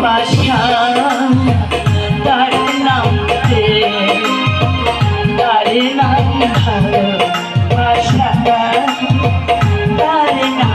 ভালোবাসা তার নাম তার নাম ভালোবাসা তার নাম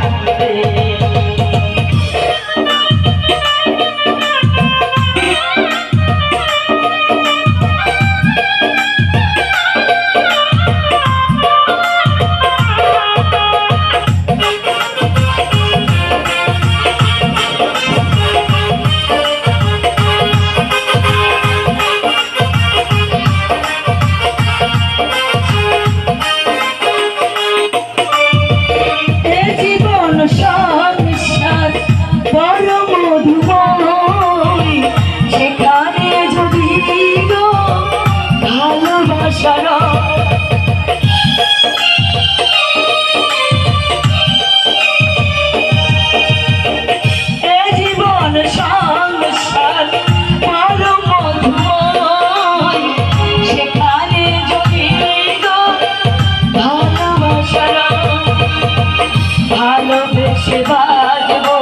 ভালোবেসে বাজবো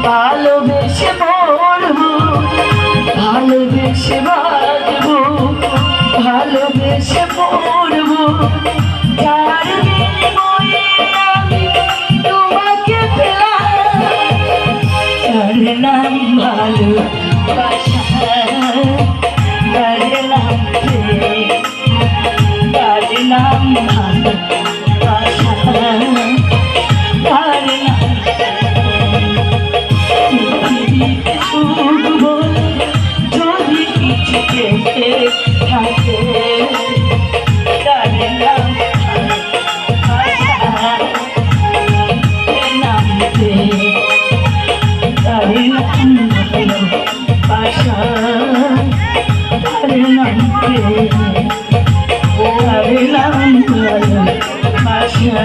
ভালোবেসে মরবো ভালোবেসে বাজবো ভালোবেসে মরবো যার বিনিময়ে আমি তোমাকে পেলাম তার নাম ভালোবাসা তার নাম তার নাম ভালোবাসা যদি কিছু থাকে তার নাম তার নাম ভালোবাসা তার নাম তার নাম ভালোবাসা